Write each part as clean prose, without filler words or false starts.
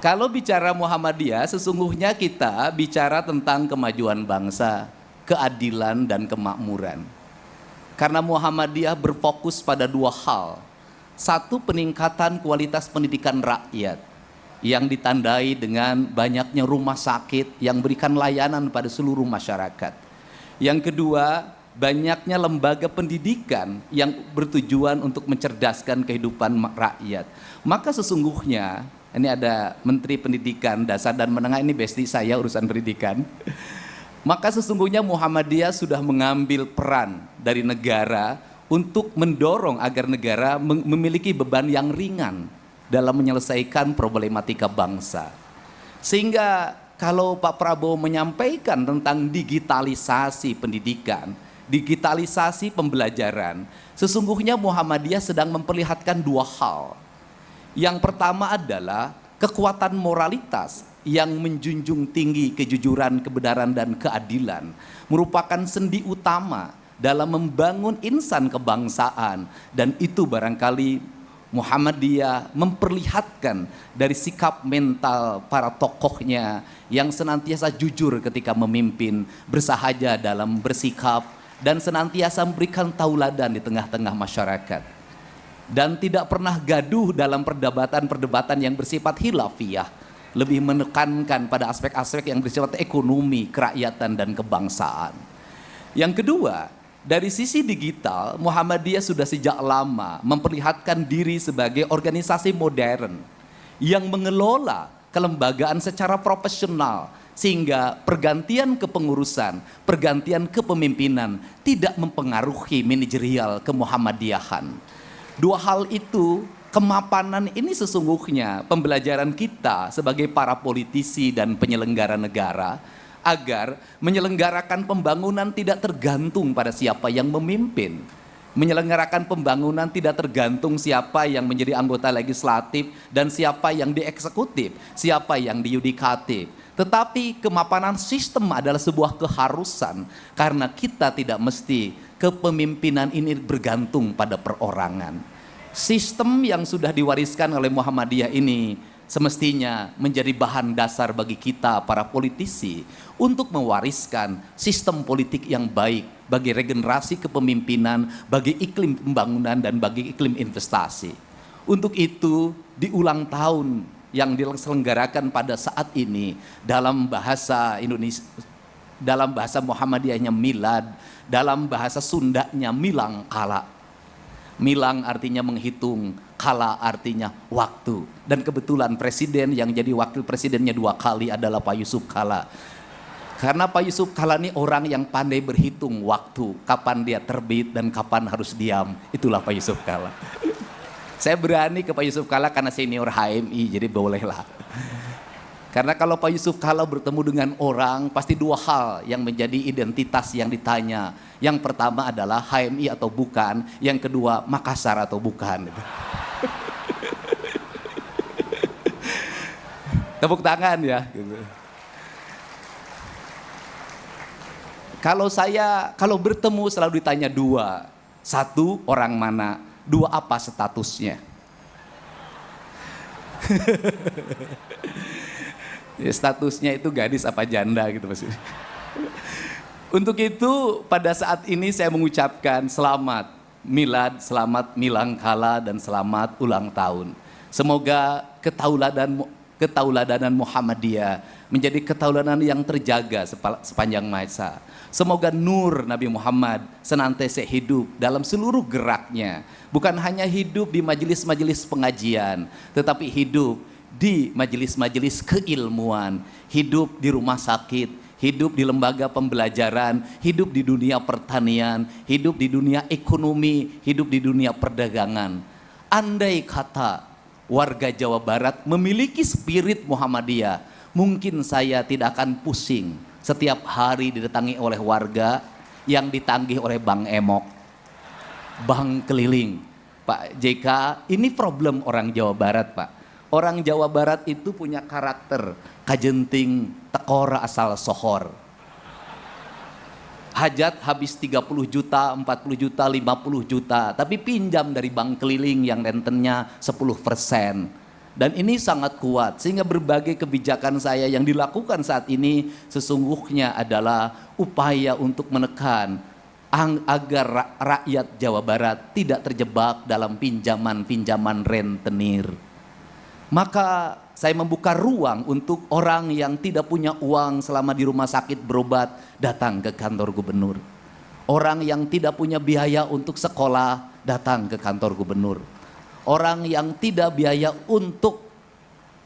Kalau bicara Muhammadiyah, sesungguhnya kita bicara tentang kemajuan bangsa, keadilan dan kemakmuran. Karena Muhammadiyah berfokus pada dua hal. Satu, peningkatan kualitas pendidikan rakyat yang ditandai dengan banyaknya rumah sakit yang berikan layanan pada seluruh masyarakat. Yang kedua, banyaknya lembaga pendidikan yang bertujuan untuk mencerdaskan kehidupan rakyat. Maka sesungguhnya, ini ada Menteri Pendidikan Dasar dan Menengah, ini bestie saya urusan pendidikan. Maka sesungguhnya Muhammadiyah sudah mengambil peran dari negara untuk mendorong agar negara memiliki beban yang ringan dalam menyelesaikan problematika bangsa. Sehingga kalau Pak Prabowo menyampaikan tentang digitalisasi pendidikan, digitalisasi pembelajaran, sesungguhnya Muhammadiyah sedang memperlihatkan dua hal. Yang pertama adalah kekuatan moralitas yang menjunjung tinggi kejujuran, kebenaran, dan keadilan merupakan sendi utama dalam membangun insan kebangsaan. Dan itu barangkali Muhammadiyah memperlihatkan dari sikap mental para tokohnya yang senantiasa jujur ketika memimpin, bersahaja dalam bersikap, dan senantiasa memberikan tauladan di tengah-tengah masyarakat. Dan tidak pernah gaduh dalam perdebatan-perdebatan yang bersifat khilafiyah, lebih menekankan pada aspek-aspek yang bersifat ekonomi, kerakyatan, dan kebangsaan. Yang kedua, dari sisi digital, Muhammadiyah sudah sejak lama memperlihatkan diri sebagai organisasi modern yang mengelola kelembagaan secara profesional, sehingga pergantian kepengurusan, pergantian kepemimpinan tidak mempengaruhi manajerial kemuhammadiyahan. Dua hal itu, kemapanan ini sesungguhnya pembelajaran kita sebagai para politisi dan penyelenggara negara agar menyelenggarakan pembangunan tidak tergantung pada siapa yang memimpin. Menyelenggarakan pembangunan tidak tergantung siapa yang menjadi anggota legislatif dan siapa yang dieksekutif, siapa yang diyudikatif. Tetapi kemapanan sistem adalah sebuah keharusan karena kita tidak mesti kepemimpinan ini bergantung pada perorangan. Sistem yang sudah diwariskan oleh Muhammadiyah ini semestinya menjadi bahan dasar bagi kita para politisi untuk mewariskan sistem politik yang baik bagi regenerasi kepemimpinan, bagi iklim pembangunan, dan bagi iklim investasi. Untuk itu, di ulang tahun yang diselenggarakan pada saat ini dalam bahasa Indonesia, dalam bahasa Muhammadiyahnya milad, dalam bahasa Sundanya milang kala. Milang artinya menghitung, kala artinya waktu. Dan kebetulan presiden yang jadi wakil presidennya 2 kali adalah Pak Yusuf Kalla. Karena Pak Yusuf Kalla ini orang yang pandai berhitung waktu, kapan dia terbit dan kapan harus diam. Itulah Pak Yusuf Kalla. Saya berani ke Pak Yusuf Kalla karena senior HMI, jadi bolehlah. Karena kalau Pak Yusuf Kalla bertemu dengan orang, pasti 2 hal yang menjadi identitas yang ditanya. Yang pertama adalah HMI atau bukan, yang kedua Makassar atau bukan. Tepuk tangan ya. Kalau bertemu selalu ditanya 2. 1, orang mana? 2, apa statusnya? Ya, statusnya itu gadis apa janda gitu maksudnya. Untuk itu pada saat ini saya mengucapkan selamat milad, selamat milang kala, dan selamat ulang tahun. Semoga ketauladanan Muhammadiyah menjadi ketauladan yang terjaga sepanjang masa. Semoga nur Nabi Muhammad senantiasa hidup dalam seluruh geraknya. Bukan hanya hidup di majelis-majelis pengajian, tetapi hidup di majelis-majelis keilmuan, hidup di rumah sakit, hidup di lembaga pembelajaran, hidup di dunia pertanian, hidup di dunia ekonomi, hidup di dunia perdagangan. Andai kata warga Jawa Barat memiliki spirit Muhammadiyah, mungkin saya tidak akan pusing setiap hari didatangi oleh warga yang ditagih oleh Bang Emok, Bang Keliling. Pak JK, ini problem orang Jawa Barat, Pak. Orang Jawa Barat itu punya karakter kajenting tekor asal sohor. Hajat habis 30 juta, 40 juta, 50 juta, tapi pinjam dari bank keliling yang rentennya 10%. Dan ini sangat kuat sehingga berbagai kebijakan saya yang dilakukan saat ini sesungguhnya adalah upaya untuk menekan agar rakyat Jawa Barat tidak terjebak dalam pinjaman-pinjaman rentenir. Maka saya membuka ruang untuk orang yang tidak punya uang selama di rumah sakit berobat datang ke kantor gubernur. Orang yang tidak punya biaya untuk sekolah datang ke kantor gubernur. Orang yang tidak biaya untuk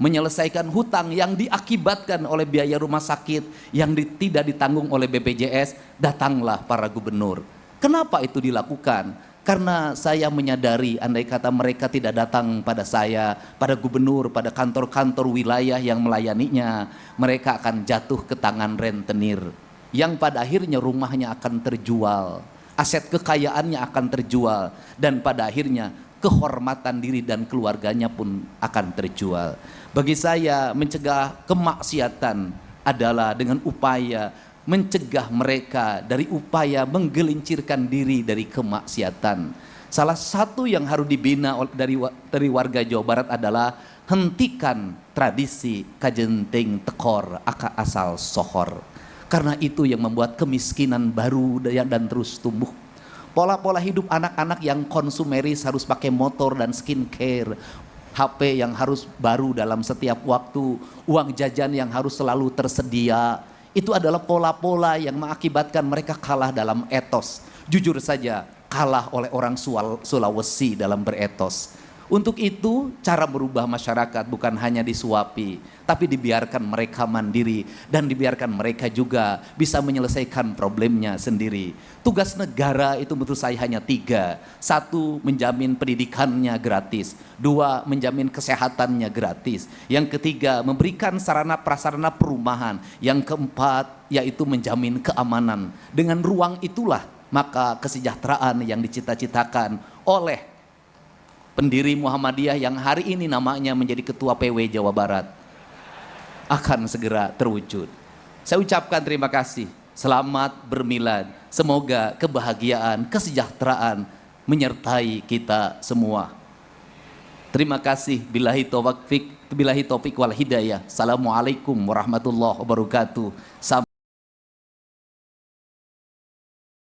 menyelesaikan hutang yang diakibatkan oleh biaya rumah sakit yang tidak ditanggung oleh BPJS, datanglah para gubernur. Kenapa itu dilakukan? Karena saya menyadari andai kata mereka tidak datang pada saya, pada gubernur, pada kantor-kantor wilayah yang melayaninya, mereka akan jatuh ke tangan rentenir yang pada akhirnya rumahnya akan terjual, aset kekayaannya akan terjual, dan pada akhirnya kehormatan diri dan keluarganya pun akan terjual. Bagi saya mencegah kemaksiatan adalah dengan upaya mencegah mereka dari upaya menggelincirkan diri dari kemaksiatan. Salah satu yang harus dibina dari warga Jawa Barat adalah hentikan tradisi kajenting tekor aka asal sohor. Karena itu yang membuat kemiskinan baru dan terus tumbuh. Pola-pola hidup anak-anak yang konsumeris harus pakai motor dan skincare, HP yang harus baru dalam setiap waktu, uang jajan yang harus selalu tersedia. Itu adalah pola-pola yang mengakibatkan mereka kalah dalam etos. Jujur saja, kalah oleh orang Sulawesi dalam beretos. Untuk itu, cara merubah masyarakat bukan hanya disuapi, tapi dibiarkan mereka mandiri dan dibiarkan mereka juga bisa menyelesaikan problemnya sendiri. Tugas negara itu menurut saya hanya 3. 1, menjamin pendidikannya gratis. 2, menjamin kesehatannya gratis. Yang ketiga, memberikan sarana prasarana perumahan. Yang keempat, yaitu menjamin keamanan. Dengan ruang itulah maka kesejahteraan yang dicita-citakan oleh pendiri Muhammadiyah yang hari ini namanya menjadi Ketua PW Jawa Barat akan segera terwujud. Saya ucapkan terima kasih. Selamat bermilad. Semoga kebahagiaan, kesejahteraan menyertai kita semua. Terima kasih. Billahi taufik wal hidayah. Assalamualaikum warahmatullahi wabarakatuh.